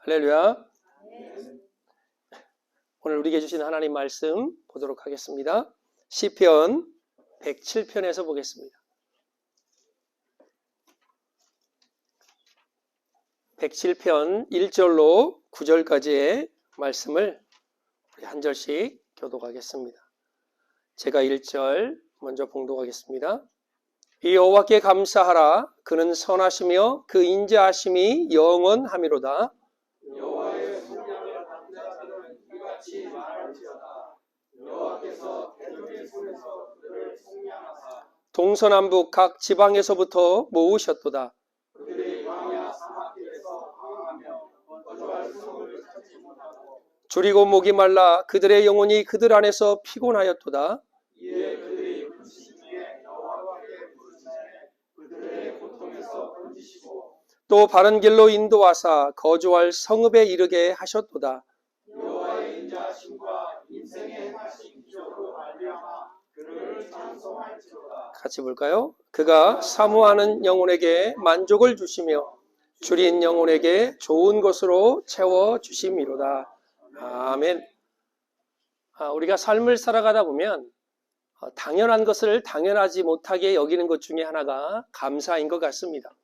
할렐루야. 오늘 우리에게 주신 하나님 말씀 보도록 하겠습니다. 시편 107편에서 보겠습니다. 107편 1절로 9절까지의 말씀을 우리 한 절씩 교독하겠습니다. 제가 1절 먼저 봉독하겠습니다. 이 여호와께 감사하라. 그는 선하시며 그 인자하심이 영원하미로다. 여호와의 성량을 받는 자들은 이같이 말할지어다. 여호와께서 대적의 손에서 그들을 속량하사 동서남북 각 지방에서부터 모으셨도다. 그들이 광야 사막길에서 방황하며 거주할 성을 찾지 못하고 줄이고 목이 말라 그들의 영혼이 그들 안에서 피곤하였도다. 이에 그들이 불신 중에 여호와께 부르짖으매 그들의 고통에서 건지시고 또 바른 길로 인도하사 거주할 성읍에 이르게 하셨도다. 여호와의 인자하심과 인생의 행하신 기적으로 말미암아 그를 찬송할지어다. 같이 볼까요? 그가 사모하는 영혼에게 만족을 주시며 줄인 영혼에게 좋은 것으로 채워주심이로다. 아멘. 우리가 삶을 살아가다 보면 당연한 것을 당연하지 못하게 여기는 것 중에 하나가 감사인 것 같습니다.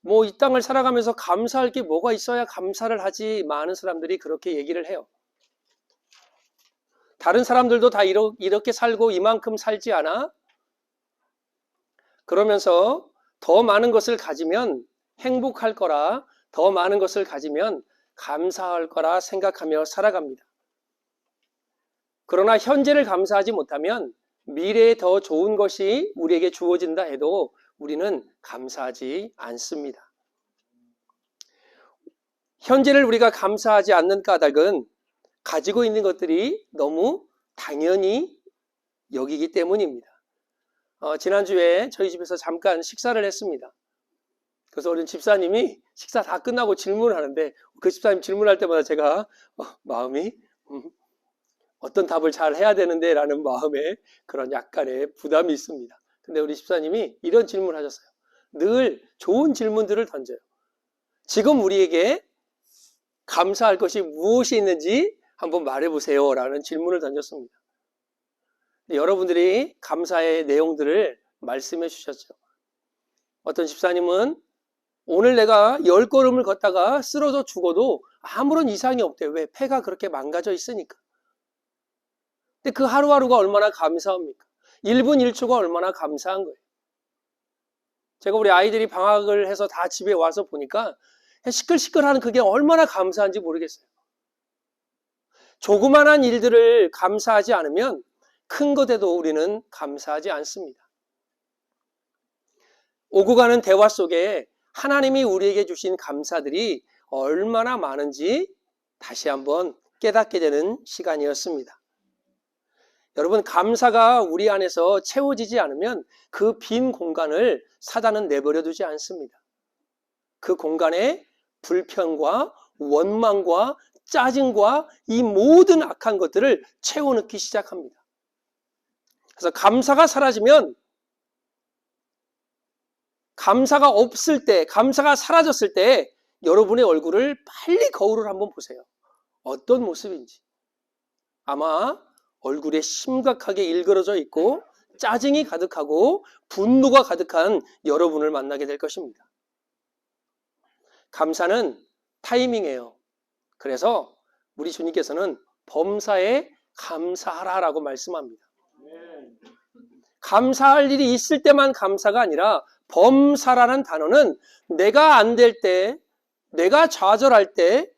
이 땅을 살아가면서 감사할 게 뭐가 있어야 감사를 하지, 많은 사람들이 그렇게 얘기를 해요. 다른 사람들도 다 이렇게 살고 이만큼 살지 않아? 그러면서 더 많은 것을 가지면 행복할 거라, 더 많은 것을 가지면 감사할 거라 생각하며 살아갑니다. 그러나 현재를 감사하지 못하면 미래에 더 좋은 것이 우리에게 주어진다 해도 우리는 감사하지 않습니다. 현재를 우리가 감사하지 않는 까닭은 가지고 있는 것들이 너무 당연히 여기기 때문입니다. 지난주에 저희 집에서 잠깐 식사를 했습니다. 그래서 우리 집사님이 식사 다 끝나고 질문을 하는데 그 집사님 질문할 때마다 제가 마음이 어떤 답을 잘 해야 되는데 라는 마음에 그런 약간의 부담이 있습니다. 근데 우리 집사님이 이런 질문을 하셨어요. 늘 좋은 질문들을 던져요. 지금 우리에게 감사할 것이 무엇이 있는지 한번 말해보세요 라는 질문을 던졌습니다. 여러분들이 감사의 내용들을 말씀해 주셨죠. 어떤 집사님은 오늘 내가 10걸음을 걷다가 쓰러져 죽어도 아무런 이상이 없대요. 왜? 폐가 그렇게 망가져 있으니까. 근데 그 하루하루가 얼마나 감사합니까? 1분 1초가 얼마나 감사한 거예요. 제가 우리 아이들이 방학을 해서 다 집에 와서 보니까 시끌시끌하는 그게 얼마나 감사한지 모르겠어요. 조그만한 일들을 감사하지 않으면 큰 것에도 우리는 감사하지 않습니다. 오고 가는 대화 속에 하나님이 우리에게 주신 감사들이 얼마나 많은지 다시 한번 깨닫게 되는 시간이었습니다. 여러분, 감사가 우리 안에서 채워지지 않으면 그 빈 공간을 사단은 내버려 두지 않습니다. 그 공간에 불평과 원망과 짜증과 이 모든 악한 것들을 채워넣기 시작합니다. 그래서 감사가 사라지면, 감사가 없을 때, 감사가 사라졌을 때 여러분의 얼굴을 빨리 거울을 한번 보세요. 어떤 모습인지. 아마 얼굴에 심각하게 일그러져 있고 짜증이 가득하고 분노가 가득한 여러분을 만나게 될 것입니다. 감사는 타이밍이에요. 그래서 우리 주님께서는 범사에 감사하라라고 말씀합니다. 감사할 일이 있을 때만 감사가 아니라 범사라는 단어는 내가 안 될 때, 내가 좌절할 때,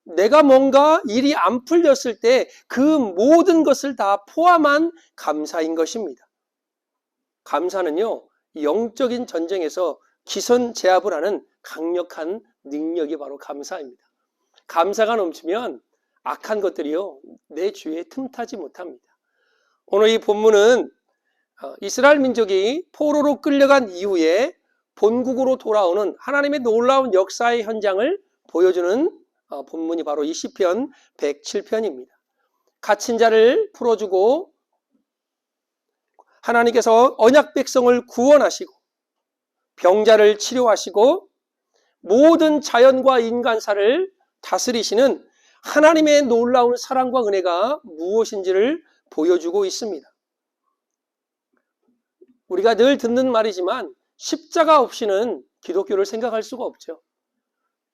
내가 뭔가 일이 안 풀렸을 때 그 모든 것을 다 포함한 감사인 것입니다. 감사는요, 영적인 전쟁에서 기선제압을 하는 강력한 능력이 바로 감사입니다. 감사가 넘치면 악한 것들이요, 내 주위에 틈타지 못합니다. 오늘 이 본문은 이스라엘 민족이 포로로 끌려간 이후에 본국으로 돌아오는 하나님의 놀라운 역사의 현장을 보여주는 본문이 바로 이 시편 107편입니다. 갇힌 자를 풀어주고 하나님께서 언약 백성을 구원하시고 병자를 치료하시고 모든 자연과 인간사를 다스리시는 하나님의 놀라운 사랑과 은혜가 무엇인지를 보여주고 있습니다. 우리가 늘 듣는 말이지만 십자가 없이는 기독교를 생각할 수가 없죠.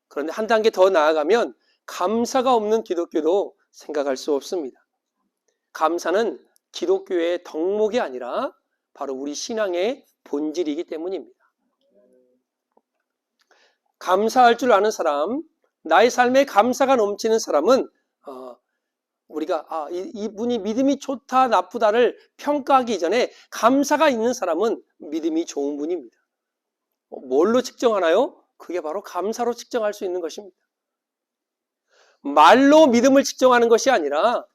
그런데 한 단계 더 나아가면 감사가 없는 기독교도 생각할 수 없습니다. 감사는 기독교의 덕목이 아니라 바로 우리 신앙의 본질이기 때문입니다. 감사할 줄 아는 사람, 나의 삶에 감사가 넘치는 사람은 우리가 이분이 믿음이 좋다 나쁘다를 평가하기 이전에 감사가 있는 사람은 믿음이 좋은 분입니다. 뭘로 측정하나요? 그게 바로 감사로 측정할 수 있는 것입니다. 말로 믿음을 측정하는 것이 아니라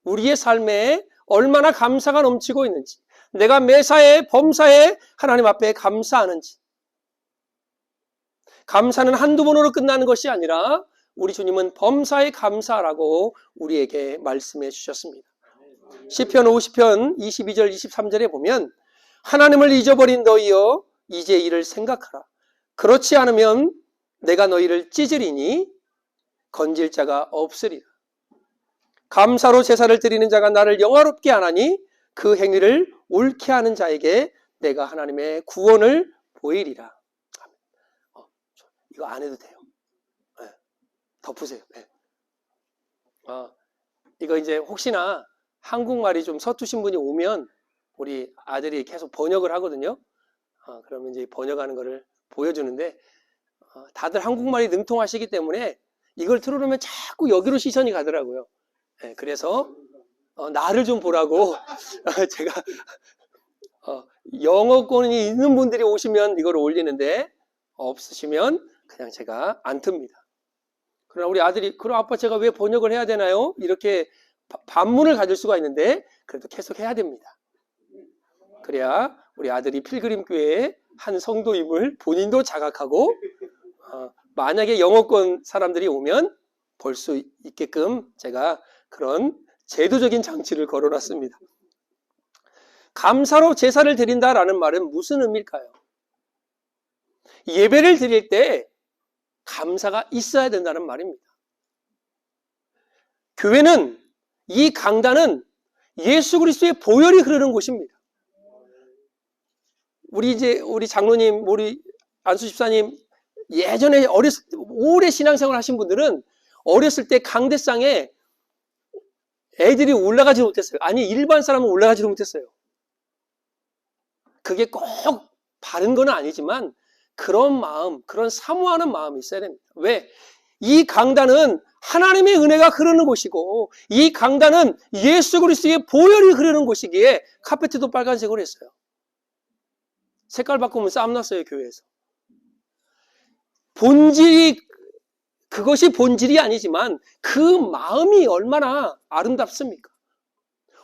우리의 삶에 얼마나 감사가 넘치고 있는지, 내가 매사에 범사에 하나님 앞에 감사하는지. 감사는 한두 번으로 끝나는 것이 아니라 우리 주님은 범사에 감사하라고 우리에게 말씀해 주셨습니다. 시편 50편 22절 23절에 보면 하나님을 잊어버린 너희여 이제 이를 생각하라. 그렇지 않으면 내가 너희를 찢으리니 건질 자가 없으리라. 감사로 제사를 드리는 자가 나를 영화롭게 하나니 그 행위를 옳게 하는 자에게 내가 하나님의 구원을 보이리라. 이거 안 해도 돼요. 네. 덮으세요. 네. 이거 이제 혹시나 한국말이 좀 서투신 분이 오면 우리 아들이 계속 번역을 하거든요. 그러면 이제 번역하는 거를 보여주는데 다들 한국말이 능통하시기 때문에 이걸 틀어놓으면 자꾸 여기로 시선이 가더라고요. 네, 그래서 나를 좀 보라고 제가 영어권이 있는 분들이 오시면 이걸 올리는데 없으시면 그냥 제가 안 틉니다. 그러나 우리 아들이 그럼 아빠 제가 왜 번역을 해야 되나요? 이렇게 반문을 가질 수가 있는데 그래도 계속 해야 됩니다. 그래야 우리 아들이 필그림교회의 한 성도임을 본인도 자각하고 만약에 영어권 사람들이 오면 볼 수 있게끔 제가 그런 제도적인 장치를 걸어놨습니다. 감사로 제사를 드린다라는 말은 무슨 의미일까요? 예배를 드릴 때 감사가 있어야 된다는 말입니다. 교회는 이 강단은 예수 그리스도의 보혈이 흐르는 곳입니다. 우리 장로님, 우리 안수 집사님 예전에 오래 신앙생활 하신 분들은 어렸을 때 강대상에 애들이 올라가지 못했어요. 아니 일반 사람은 올라가지도 못했어요. 그게 꼭 바른 건 아니지만 그런 마음, 그런 사모하는 마음이 있어야 됩니다. 왜? 이 강단은 하나님의 은혜가 흐르는 곳이고 이 강단은 예수 그리스도의 보혈이 흐르는 곳이기에 카페트도 빨간색으로 했어요. 색깔 바꾸면 싸움 났어요, 교회에서. 그것이 본질이 아니지만 그 마음이 얼마나 아름답습니까?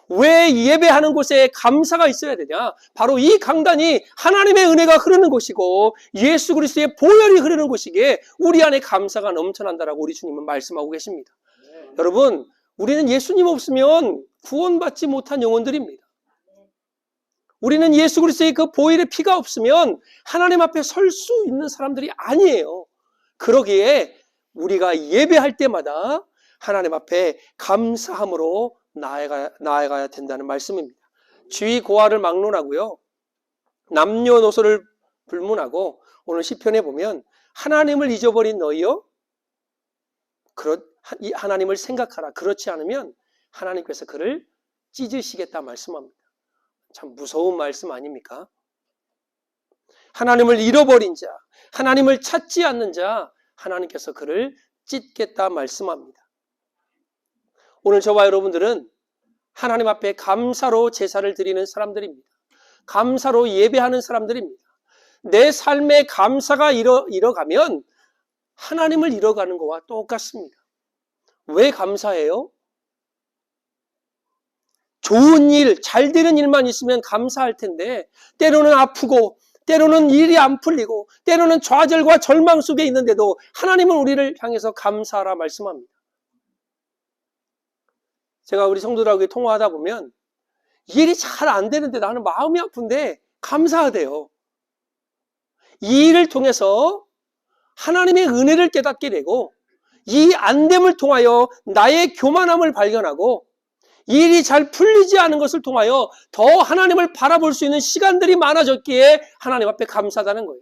왜 예배하는 곳에 감사가 있어야 되냐? 바로 이 강단이 하나님의 은혜가 흐르는 곳이고 예수 그리스도의 보혈이 흐르는 곳이기에 우리 안에 감사가 넘쳐난다라고 우리 주님은 말씀하고 계십니다. 여러분, 우리는 예수님 없으면 구원받지 못한 영혼들입니다. 우리는 예수 그리스도의 그 보혈의 피가 없으면 하나님 앞에 설 수 있는 사람들이 아니에요. 그러기에 우리가 예배할 때마다 하나님 앞에 감사함으로 나아가야 된다는 말씀입니다. 지위 고하를 막론하고요. 남녀노소를 불문하고 오늘 시편에 보면 하나님을 잊어버린 너희여 하나님을 생각하라. 그렇지 않으면 하나님께서 그를 찢으시겠다 말씀합니다. 참 무서운 말씀 아닙니까? 하나님을 잃어버린 자, 하나님을 찾지 않는 자, 하나님께서 그를 찢겠다 말씀합니다. 오늘 저와 여러분들은 하나님 앞에 감사로 제사를 드리는 사람들입니다. 감사로 예배하는 사람들입니다. 내 삶에 감사가 잃어가면 하나님을 잃어가는 것과 똑같습니다. 왜 감사해요? 좋은 일, 잘 되는 일만 있으면 감사할 텐데 때로는 아프고 때로는 일이 안 풀리고 때로는 좌절과 절망 속에 있는데도 하나님은 우리를 향해서 감사하라 말씀합니다. 제가 우리 성도들하고 통화하다 보면 일이 잘 안 되는데 나는 마음이 아픈데 감사하대요. 이 일을 통해서 하나님의 은혜를 깨닫게 되고 이 안됨을 통하여 나의 교만함을 발견하고 일이 잘 풀리지 않은 것을 통하여 더 하나님을 바라볼 수 있는 시간들이 많아졌기에 하나님 앞에 감사하다는 거예요.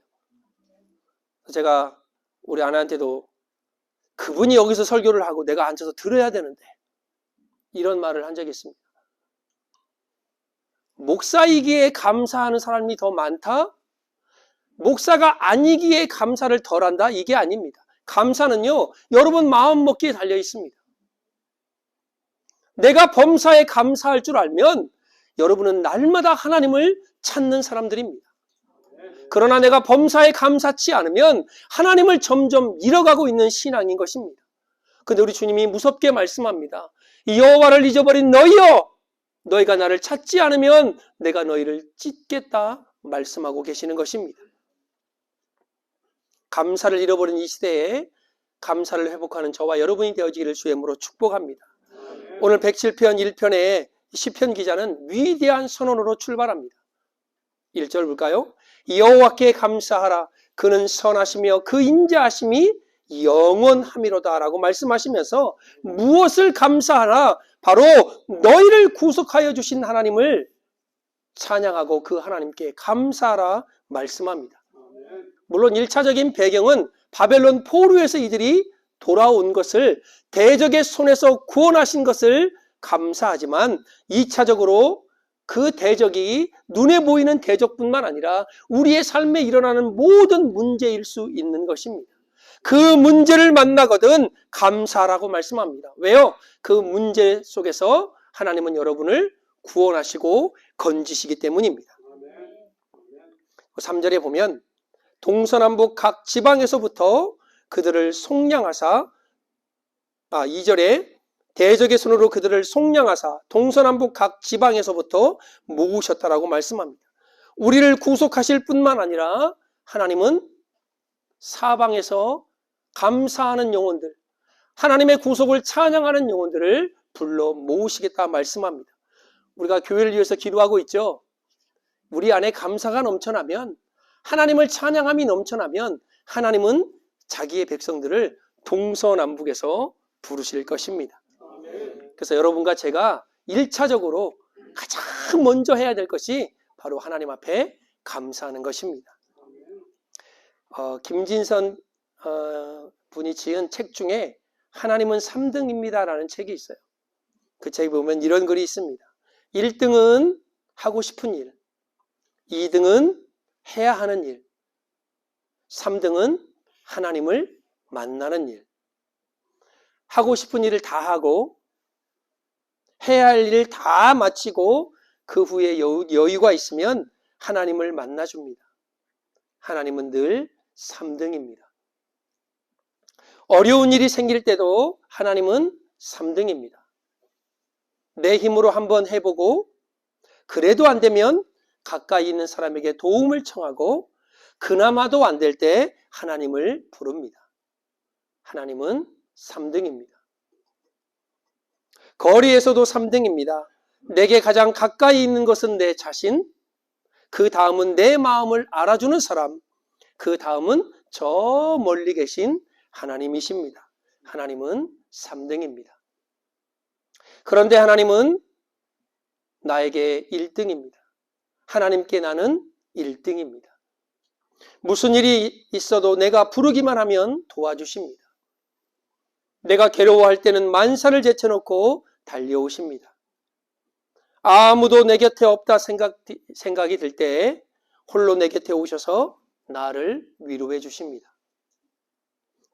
제가 우리 아내한테도 그분이 여기서 설교를 하고 내가 앉아서 들어야 되는데 이런 말을 한 적이 있습니다. 목사이기에 감사하는 사람이 더 많다? 목사가 아니기에 감사를 덜 한다? 이게 아닙니다. 감사는요, 여러분 마음먹기에 달려 있습니다. 내가 범사에 감사할 줄 알면 여러분은 날마다 하나님을 찾는 사람들입니다. 그러나 내가 범사에 감사치 않으면 하나님을 점점 잃어가고 있는 신앙인 것입니다. 그런데 우리 주님이 무섭게 말씀합니다. 여호와를 잊어버린 너희여, 너희가 나를 찾지 않으면 내가 너희를 찢겠다 말씀하고 계시는 것입니다. 감사를 잃어버린 이 시대에 감사를 회복하는 저와 여러분이 되어지기를 주의 이름으로 축복합니다. 오늘 107편 1편에 시편 기자는 위대한 선언으로 출발합니다. 1절 볼까요? 여호와께 감사하라. 그는 선하시며 그 인자하심이 영원함이로다 라고 말씀하시면서 무엇을 감사하라? 바로 너희를 구속하여 주신 하나님을 찬양하고 그 하나님께 감사하라 말씀합니다. 물론 1차적인 배경은 바벨론 포로에서 이들이 돌아온 것을, 대적의 손에서 구원하신 것을 감사하지만 2차적으로 그 대적이 눈에 보이는 대적뿐만 아니라 우리의 삶에 일어나는 모든 문제일 수 있는 것입니다. 그 문제를 만나거든 감사라고 말씀합니다. 왜요? 그 문제 속에서 하나님은 여러분을 구원하시고 건지시기 때문입니다. 3절에 보면 동서남북 각 지방에서부터 그들을 속량하사, 2절에 대적의 손으로 그들을 속량하사 동서남북 각 지방에서부터 모으셨다라고 말씀합니다. 우리를 구속하실 뿐만 아니라 하나님은 사방에서 감사하는 영혼들, 하나님의 구속을 찬양하는 영혼들을 불러 모으시겠다 말씀합니다. 우리가 교회를 위해서 기도하고 있죠. 우리 안에 감사가 넘쳐나면, 하나님을 찬양함이 넘쳐나면 하나님은 자기의 백성들을 동서남북에서 부르실 것입니다. 그래서 여러분과 제가 1차적으로 가장 먼저 해야 될 것이 바로 하나님 앞에 감사하는 것입니다. 김진선 분이 지은 책 중에 하나님은 3등입니다 라는 책이 있어요. 그 책에 보면 이런 글이 있습니다. 1등은 하고 싶은 일, 2등은 해야 하는 일, 3등은 하나님을 만나는 일. 하고 싶은 일을 다 하고 해야 할 일을 다 마치고 그 후에 여유가 있으면 하나님을 만나줍니다. 하나님은 늘 3등입니다. 어려운 일이 생길 때도 하나님은 3등입니다. 내 힘으로 한번 해보고 그래도 안 되면 가까이 있는 사람에게 도움을 청하고 그나마도 안 될 때 하나님을 부릅니다. 하나님은 3등입니다. 거리에서도 3등입니다. 내게 가장 가까이 있는 것은 내 자신, 그 다음은 내 마음을 알아주는 사람, 그 다음은 저 멀리 계신 하나님이십니다. 하나님은 3등입니다. 그런데 하나님은 나에게 1등입니다. 하나님께 나는 1등입니다. 무슨 일이 있어도 내가 부르기만 하면 도와주십니다. 내가 괴로워할 때는 만사를 제쳐놓고 달려오십니다. 아무도 내 곁에 없다 생각이 들 때 홀로 내 곁에 오셔서 나를 위로해 주십니다.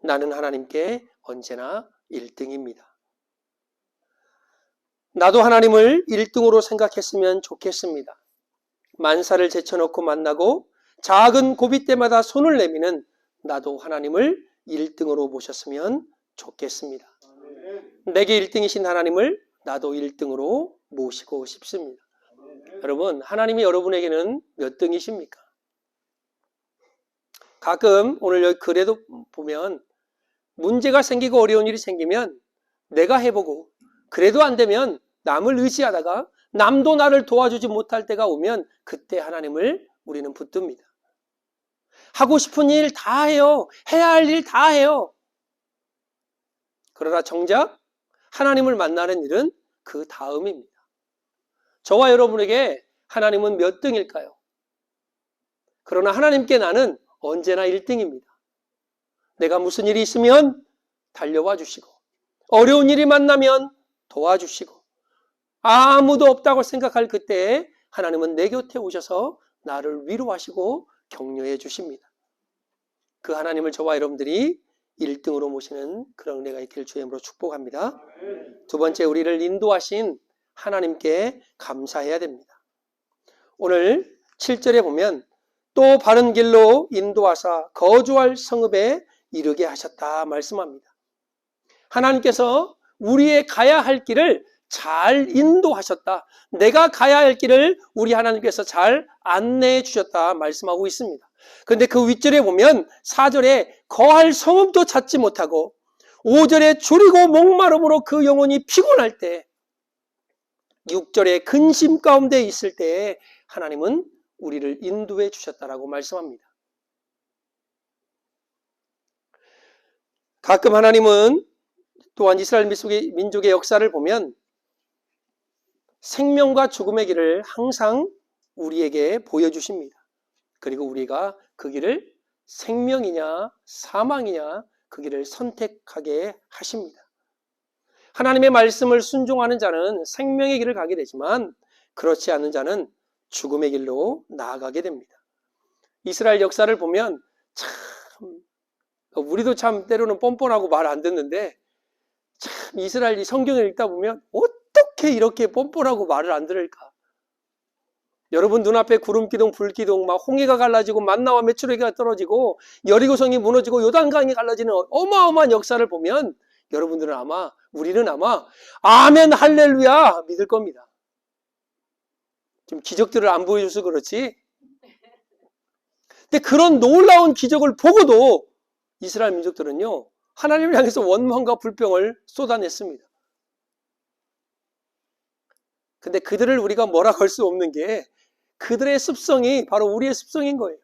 나는 하나님께 언제나 1등입니다. 나도 하나님을 1등으로 생각했으면 좋겠습니다. 만사를 제쳐놓고 만나고 작은 고비 때마다 손을 내미는 나도 하나님을 1등으로 모셨으면 좋겠습니다. 내게 1등이신 하나님을 나도 1등으로 모시고 싶습니다. 여러분, 하나님이 여러분에게는 몇 등이십니까? 가끔 오늘 여기 글에도 보면 문제가 생기고 어려운 일이 생기면 내가 해보고 그래도 안 되면 남을 의지하다가 남도 나를 도와주지 못할 때가 오면 그때 하나님을 우리는 붙듭니다. 하고 싶은 일 다 해요. 해야 할 일 다 해요. 그러나 정작 하나님을 만나는 일은 그 다음입니다. 저와 여러분에게 하나님은 몇 등일까요? 그러나 하나님께 나는 언제나 1등입니다. 내가 무슨 일이 있으면 달려와 주시고, 어려운 일이 만나면 도와주시고, 아무도 없다고 생각할 그때에 하나님은 내 곁에 오셔서 나를 위로하시고 격려해 주십니다. 그 하나님을 저와 여러분들이 1등으로 모시는 그런 은혜가 있기를 주의 이름으로 축복합니다. 두 번째, 우리를 인도하신 하나님께 감사해야 됩니다. 오늘 7절에 보면 또 바른 길로 인도하사 거주할 성읍에 이르게 하셨다 말씀합니다. 하나님께서 우리의 가야 할 길을 잘 인도하셨다. 내가 가야 할 길을 우리 하나님께서 잘 안내해 주셨다 말씀하고 있습니다. 그런데 그 윗절에 보면 4절에 거할 성읍도 찾지 못하고 5절에 줄이고 목마름으로 그 영혼이 피곤할 때 6절에 근심 가운데 있을 때 하나님은 우리를 인도해 주셨다라고 말씀합니다. 가끔 하나님은 또한 이스라엘 민족의 역사를 보면 생명과 죽음의 길을 항상 우리에게 보여주십니다. 그리고 우리가 그 길을 생명이냐 사망이냐 그 길을 선택하게 하십니다. 하나님의 말씀을 순종하는 자는 생명의 길을 가게 되지만 그렇지 않은 자는 죽음의 길로 나아가게 됩니다. 이스라엘 역사를 보면 참 우리도 참 때로는 뻔뻔하고 말 안 듣는데 참 이스라엘이 성경을 읽다 보면 어떻게 이렇게 뻔뻔하고 말을 안 들을까? 여러분 눈앞에 구름기둥 불기둥 막 홍해가 갈라지고 만나와 메추라기가 떨어지고 여리고성이 무너지고 요단강이 갈라지는 어마어마한 역사를 보면 여러분들은 아마 우리는 아마 아멘 할렐루야 믿을 겁니다. 지금 기적들을 안 보여줘서 그렇지. 근데 그런 놀라운 기적을 보고도 이스라엘 민족들은요 하나님을 향해서 원망과 불평을 쏟아냈습니다. 근데 그들을 우리가 뭐라 걸 수 없는 게 그들의 습성이 바로 우리의 습성인 거예요.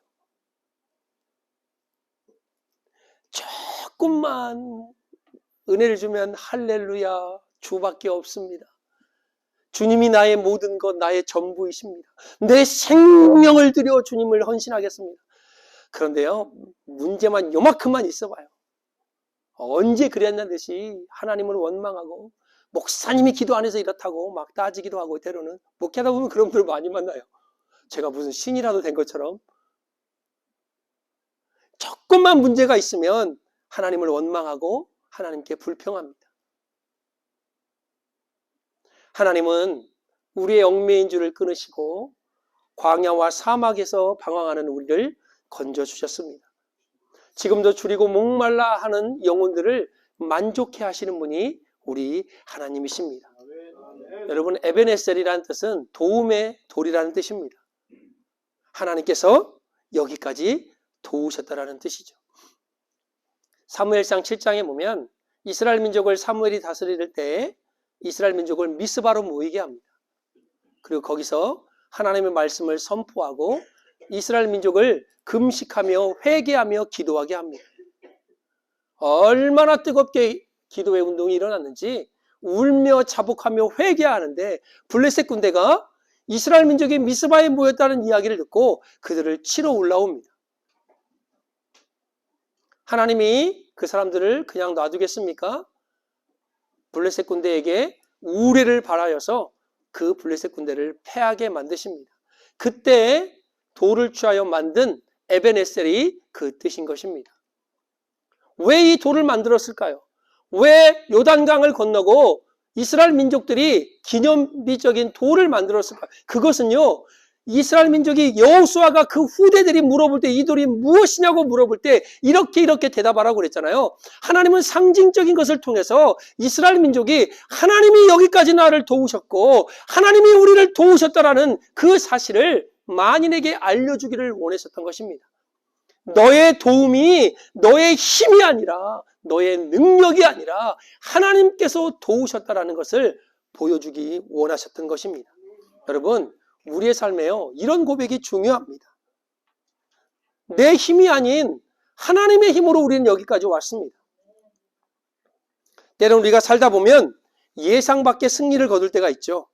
조금만 은혜를 주면 할렐루야 주밖에 없습니다. 주님이 나의 모든 것, 나의 전부이십니다. 내 생명을 들여 주님을 헌신하겠습니다. 그런데요, 문제만 요만큼만 있어봐요. 언제 그랬냐는 듯이 하나님을 원망하고 목사님이 기도 안 해서 이렇다고 막 따지기도 하고 때로는 목회하다 보면 그런 분들 많이 만나요. 제가 무슨 신이라도 된 것처럼 조금만 문제가 있으면 하나님을 원망하고 하나님께 불평합니다. 하나님은 우리의 얽매인 줄을 끊으시고 광야와 사막에서 방황하는 우리를 건져주셨습니다. 지금도 줄이고 목말라 하는 영혼들을 만족해 하시는 분이 우리 하나님이십니다. 여러분 에베네셀이라는 뜻은 도움의 돌이라는 뜻입니다. 하나님께서 여기까지 도우셨다라는 뜻이죠. 사무엘상 7장에 보면 이스라엘 민족을 사무엘이 다스릴 때 이스라엘 민족을 미스바로 모이게 합니다. 그리고 거기서 하나님의 말씀을 선포하고 이스라엘 민족을 금식하며 회개하며 기도하게 합니다. 얼마나 뜨겁게 기도의 운동이 일어났는지 울며 자복하며 회개하는데 블레셋 군대가 이스라엘 민족이 미스바에 모였다는 이야기를 듣고 그들을 치러 올라옵니다. 하나님이 그 사람들을 그냥 놔두겠습니까? 블레셋 군대에게 우레를 발하여서 그 블레셋 군대를 패하게 만드십니다. 그때 돌을 취하여 만든 에베네셀이 그 뜻인 것입니다. 왜 이 돌을 만들었을까요? 왜 요단강을 건너고 이스라엘 민족들이 기념비적인 돌을 만들었을까요? 그것은요, 이스라엘 민족이 여호수아가 그 후대들이 물어볼 때 이 돌이 무엇이냐고 물어볼 때 이렇게 대답하라고 그랬잖아요. 하나님은 상징적인 것을 통해서 이스라엘 민족이 하나님이 여기까지 나를 도우셨고 하나님이 우리를 도우셨다라는 그 사실을 만인에게 알려주기를 원하셨던 것입니다. 너의 도움이 너의 힘이 아니라 너의 능력이 아니라 하나님께서 도우셨다라는 것을 보여주기 원하셨던 것입니다. 여러분 우리의 삶에요 이런 고백이 중요합니다. 내 힘이 아닌 하나님의 힘으로 우리는 여기까지 왔습니다. 때로는 우리가 살다 보면 예상 밖의 승리를 거둘 때가 있죠.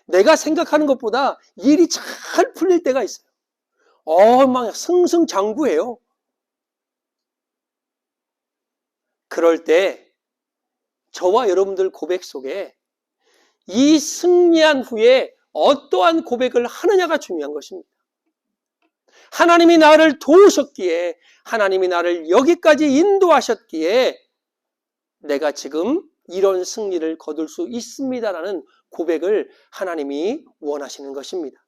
내가 생각하는 것보다 일이 잘 풀릴 때가 있어요. 막 승승장구해요. 그럴 때 저와 여러분들 고백 속에 이 승리한 후에 어떠한 고백을 하느냐가 중요한 것입니다. 하나님이 나를 도우셨기에, 하나님이 나를 여기까지 인도하셨기에 내가 지금 이런 승리를 거둘 수 있습니다라는 고백을 하나님이 원하시는 것입니다.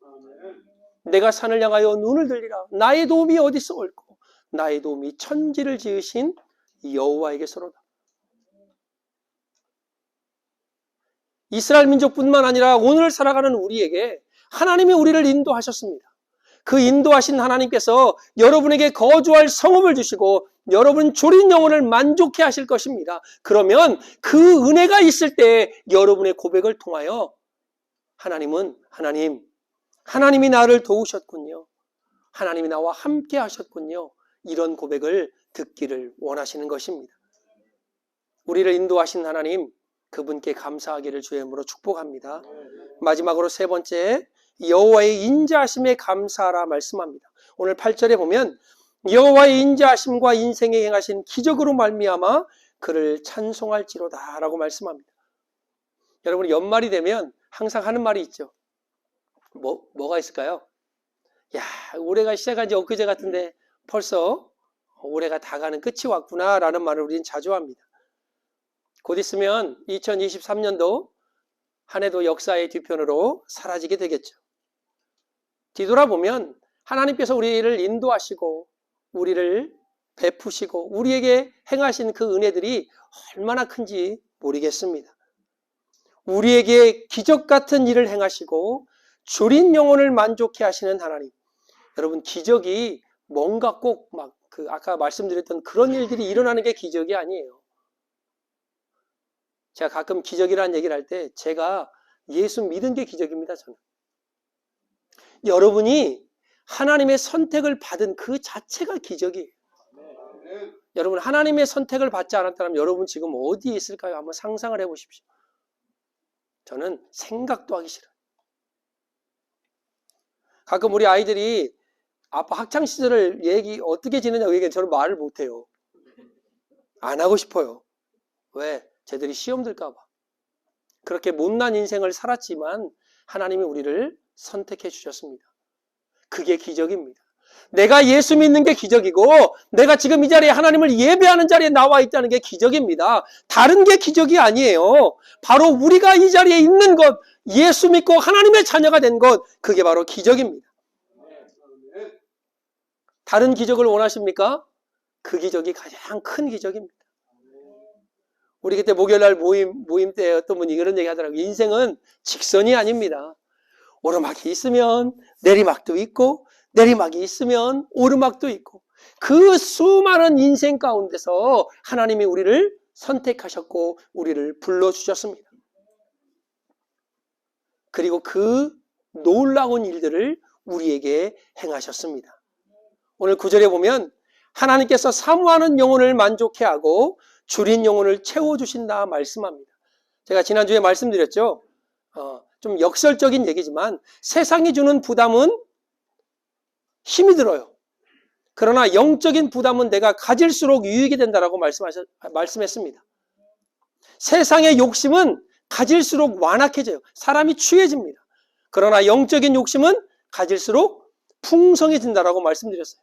내가 산을 향하여 눈을 들리라. 나의 도움이 어디서 올고 나의 도움이 천지를 지으신 여호와에게서로다. 이스라엘 민족뿐만 아니라 오늘 살아가는 우리에게 하나님이 우리를 인도하셨습니다. 그 인도하신 하나님께서 여러분에게 거주할 성읍을 주시고 여러분 졸인 영혼을 만족해 하실 것입니다. 그러면 그 은혜가 있을 때 여러분의 고백을 통하여 하나님이 나를 도우셨군요. 하나님이 나와 함께 하셨군요. 이런 고백을 듣기를 원하시는 것입니다. 우리를 인도하신 하나님, 그분께 감사하기를 주의 이름으로 축복합니다. 마지막으로 세 번째, 여호와의 인자하심에 감사하라 말씀합니다. 오늘 8절에 보면 여호와의 인자하심과 인생에 행하신 기적으로 말미암아 그를 찬송할지로다 라고 말씀합니다. 여러분, 연말이 되면 항상 하는 말이 있죠. 뭐가 있을까요? 야, 올해가 시작한 지 엊그제 같은데 벌써 올해가 다 가는 끝이 왔구나 라는 말을 우리는 자주 합니다. 곧 있으면 2023년도 한 해도 역사의 뒤편으로 사라지게 되겠죠. 뒤돌아보면 하나님께서 우리를 인도하시고 우리를 베푸시고 우리에게 행하신 그 은혜들이 얼마나 큰지 모르겠습니다. 우리에게 기적 같은 일을 행하시고 줄인 영혼을 만족해 하시는 하나님. 여러분, 기적이 뭔가 꼭 아까 말씀드렸던 그런 일들이 일어나는 게 기적이 아니에요. 제가 가끔 기적이라는 얘기를 할 때 제가 예수 믿은 게 기적입니다, 저는. 여러분이 하나님의 선택을 받은 그 자체가 기적이에요. 여러분, 하나님의 선택을 받지 않았다면 여러분 지금 어디에 있을까요? 한번 상상을 해보십시오. 저는 생각도 하기 싫어요. 가끔 우리 아이들이 아빠 학창시절을 어떻게 지내냐고 얘기해 저는 말을 못해요. 안 하고 싶어요. 왜? 쟤들이 시험 들까 봐. 그렇게 못난 인생을 살았지만 하나님이 우리를 선택해 주셨습니다. 그게 기적입니다. 내가 예수 믿는 게 기적이고 내가 지금 이 자리에 하나님을 예배하는 자리에 나와 있다는 게 기적입니다. 다른 게 기적이 아니에요. 바로 우리가 이 자리에 있는 것, 예수 믿고 하나님의 자녀가 된 것, 그게 바로 기적입니다. 다른 기적을 원하십니까? 그 기적이 가장 큰 기적입니다. 우리 그때 목요일날 모임 때 어떤 분이 이런 얘기 하더라고요. 인생은 직선이 아닙니다. 오르막이 있으면 내리막도 있고 내리막이 있으면 오르막도 있고 그 수많은 인생 가운데서 하나님이 우리를 선택하셨고 우리를 불러주셨습니다. 그리고 그 놀라운 일들을 우리에게 행하셨습니다. 오늘 9절에 보면 하나님께서 사모하는 영혼을 만족해 하고 줄인 영혼을 채워주신다 말씀합니다. 제가 지난주에 말씀드렸죠. 좀 역설적인 얘기지만 세상이 주는 부담은 힘이 들어요. 그러나 영적인 부담은 내가 가질수록 유익이 된다라고 말씀했습니다. 세상의 욕심은 가질수록 완악해져요. 사람이 취해집니다. 그러나 영적인 욕심은 가질수록 풍성해진다라고 말씀드렸어요.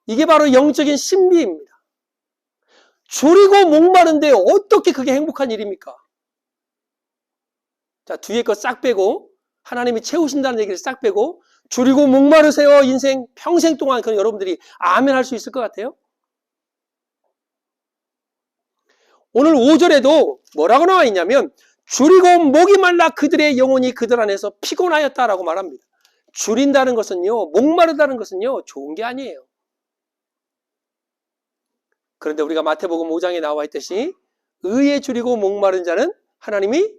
이게 바로 영적인 신비입니다. 줄이고 목마른데 어떻게 그게 행복한 일입니까? 자, 뒤에 거 싹 빼고 하나님이 채우신다는 얘기를 싹 빼고 줄이고 목마르세요. 인생 평생 동안 그런 여러분들이 아멘 할 수 있을 것 같아요? 오늘 5절에도 뭐라고 나와 있냐면 줄이고 목이 말라 그들의 영혼이 그들 안에서 피곤하였다라고 말합니다. 줄인다는 것은요, 목마르다는 것은요, 좋은 게 아니에요. 그런데 우리가 마태복음 5장에 나와 있듯이 의에 줄이고 목마른 자는 하나님이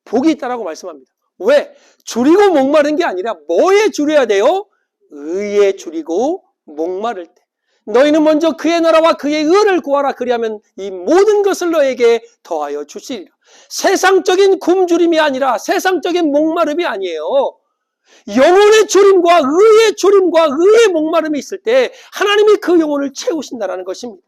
복이 있다라고 말씀합니다. 왜? 줄이고 목마른 게 아니라 뭐에 줄여야 돼요? 의에 줄이고 목마를 때 너희는 먼저 그의 나라와 그의 의를 구하라. 그리하면 이 모든 것을 너에게 더하여 주시리라. 세상적인 굶주림이 아니라 세상적인 목마름이 아니에요. 영혼의 줄임과 의의 줄임과 의의 목마름이 있을 때 하나님이 그 영혼을 채우신다는 것입니다.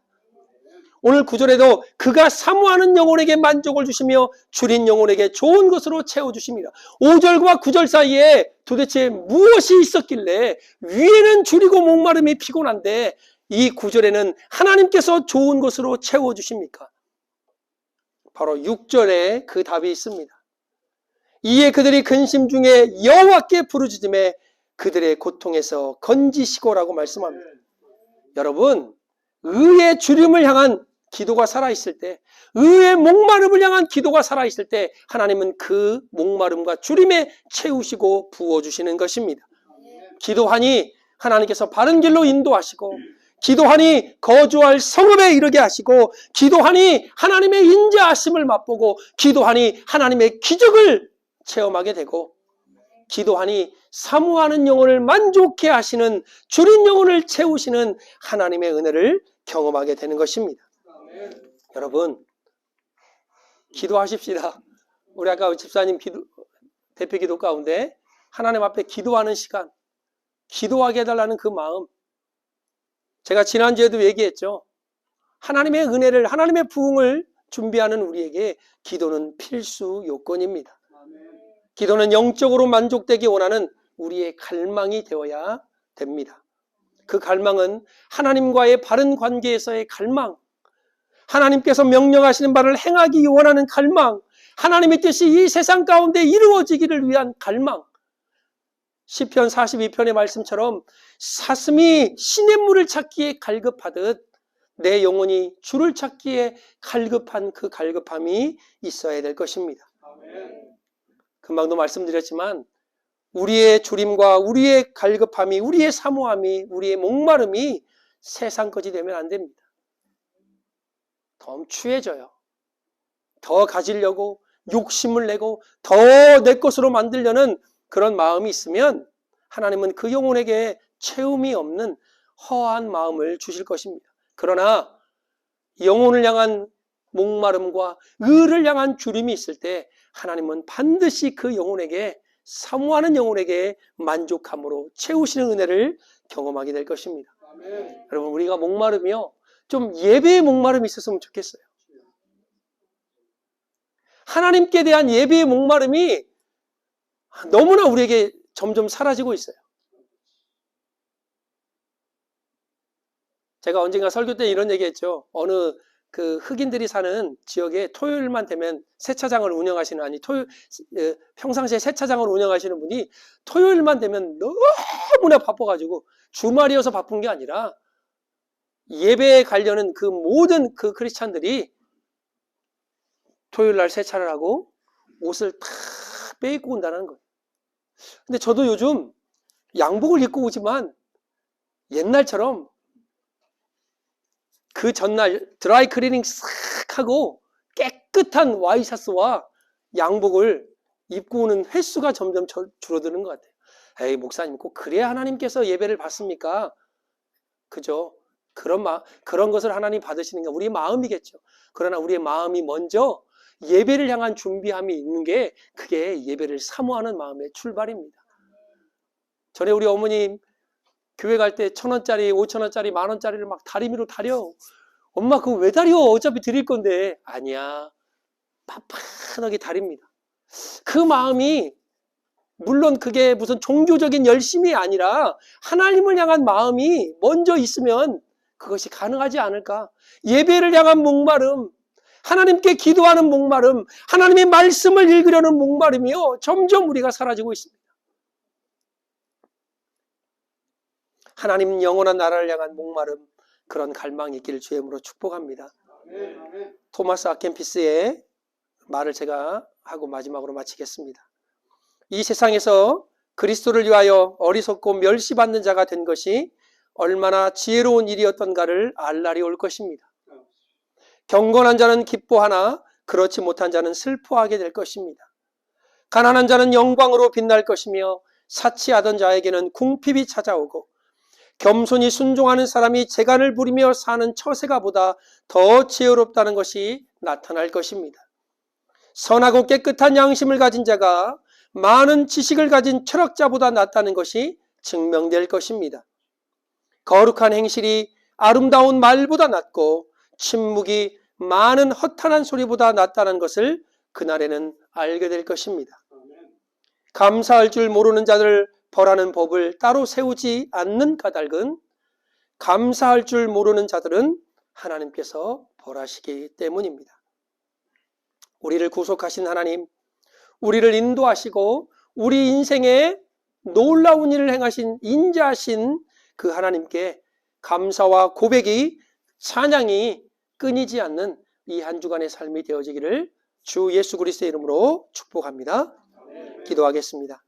오늘 9절에도 그가 사모하는 영혼에게 만족을 주시며 줄인 영혼에게 좋은 것으로 채워주십니다. 5절과 9절 사이에 도대체 무엇이 있었길래 위에는 줄이고 목마름이 피곤한데 이 9절에는 하나님께서 좋은 것으로 채워주십니까? 바로 6절에 그 답이 있습니다. 이에 그들이 근심 중에 여호와께 부르짖음에 그들의 고통에서 건지시고라고 말씀합니다. 여러분, 의의 주림을 향한 기도가 살아있을 때, 의의 목마름을 향한 기도가 살아있을 때 하나님은 그 목마름과 주림에 채우시고 부어주시는 것입니다. 기도하니 하나님께서 바른 길로 인도하시고, 기도하니 거주할 성읍에 이르게 하시고, 기도하니 하나님의 인자하심을 맛보고, 기도하니 하나님의 기적을 체험하게 되고, 기도하니 사모하는 영혼을 만족해 하시는 줄인 영혼을 채우시는 하나님의 은혜를 경험하게 되는 것입니다. 여러분, 기도하십시다. 우리 아까 집사님 대표 기도 가운데 하나님 앞에 기도하는 시간, 기도하게 해달라는 그 마음, 제가 지난주에도 얘기했죠. 하나님의 은혜를, 하나님의 부흥을 준비하는 우리에게 기도는 필수 요건입니다. 기도는 영적으로 만족되기 원하는 우리의 갈망이 되어야 됩니다. 그 갈망은 하나님과의 바른 관계에서의 갈망, 하나님께서 명령하시는 바를 행하기 원하는 갈망, 하나님의 뜻이 이 세상 가운데 이루어지기를 위한 갈망. 시편 42편의 말씀처럼 사슴이 시냇물을 찾기에 갈급하듯 내 영혼이 주를 찾기에 갈급한 그 갈급함이 있어야 될 것입니다. 금방도 말씀드렸지만 우리의 주림과 우리의 갈급함이, 우리의 사모함이, 우리의 목마름이 세상 것이 되면 안 됩니다. 더 추해져요. 더 가지려고 욕심을 내고 더 내 것으로 만들려는 그런 마음이 있으면 하나님은 그 영혼에게 채움이 없는 허한 마음을 주실 것입니다. 그러나 영혼을 향한 목마름과 의를 향한 주림이 있을 때 하나님은 반드시 그 영혼에게, 사모하는 영혼에게 만족함으로 채우시는 은혜를 경험하게 될 것입니다. 아멘. 여러분, 우리가 목마르며 좀 예배의 목마름이 있었으면 좋겠어요. 하나님께 대한 예배의 목마름이 너무나 우리에게 점점 사라지고 있어요. 제가 언젠가 설교 때 이런 얘기했죠. 어느 그 흑인들이 사는 지역에 토요일만 되면 세차장을 운영하시는, 아니 평상시에 세차장을 운영하시는 분이 토요일만 되면 너무나 바빠가지고, 주말이어서 바쁜 게 아니라 예배에 가려는 그 모든 그 크리스찬들이 토요일 날 세차를 하고 옷을 다 빼입고 온다는 거예요. 근데 저도 요즘 양복을 입고 오지만 옛날처럼 그 전날 드라이 클리닝 싹 하고 깨끗한 와이셔츠와 양복을 입고 오는 횟수가 점점 줄어드는 것 같아요. 에이, 목사님, 꼭 그래야 하나님께서 예배를 받습니까? 그죠? 그런 것을 하나님 받으시는 게 우리의 마음이겠죠. 그러나 우리의 마음이 먼저 예배를 향한 준비함이 있는 게, 그게 예배를 사모하는 마음의 출발입니다. 전에 우리 어머님 교회 갈 때 1,000원짜리, 5,000원짜리, 10,000원짜리를 막 다리미로 다려. 엄마, 그거 왜 다려? 어차피 드릴 건데. 아니야. 빳빳하게 다립니다. 그 마음이, 물론 그게 무슨 종교적인 열심이 아니라 하나님을 향한 마음이 먼저 있으면 그것이 가능하지 않을까. 예배를 향한 목마름, 하나님께 기도하는 목마름, 하나님의 말씀을 읽으려는 목마름이요, 점점 우리가 사라지고 있습니다. 하나님 영원한 나라를 향한 목마름, 그런 갈망이 있기를 주의 이름으로 축복합니다. 토마스 아켄피스의 말을 제가 하고 마지막으로 마치겠습니다. 이 세상에서 그리스도를 위하여 어리석고 멸시받는 자가 된 것이 얼마나 지혜로운 일이었던가를 알 날이 올 것입니다. 경건한 자는 기뻐하나 그렇지 못한 자는 슬퍼하게 될 것입니다. 가난한 자는 영광으로 빛날 것이며 사치하던 자에게는 궁핍이 찾아오고 겸손히 순종하는 사람이 재간을 부리며 사는 처세가 보다 더 지혜롭다는 것이 나타날 것입니다. 선하고 깨끗한 양심을 가진 자가 많은 지식을 가진 철학자보다 낫다는 것이 증명될 것입니다. 거룩한 행실이 아름다운 말보다 낫고 침묵이 많은 허탄한 소리보다 낫다는 것을 그날에는 알게 될 것입니다. 감사할 줄 모르는 자들을 벌하는 법을 따로 세우지 않는 까닭은 감사할 줄 모르는 자들은 하나님께서 벌하시기 때문입니다. 우리를 구속하신 하나님, 우리를 인도하시고 우리 인생에 놀라운 일을 행하신 인자하신 그 하나님께 감사와 고백이, 찬양이 끊이지 않는 이 한 주간의 삶이 되어지기를 주 예수 그리스도의 이름으로 축복합니다. 기도하겠습니다.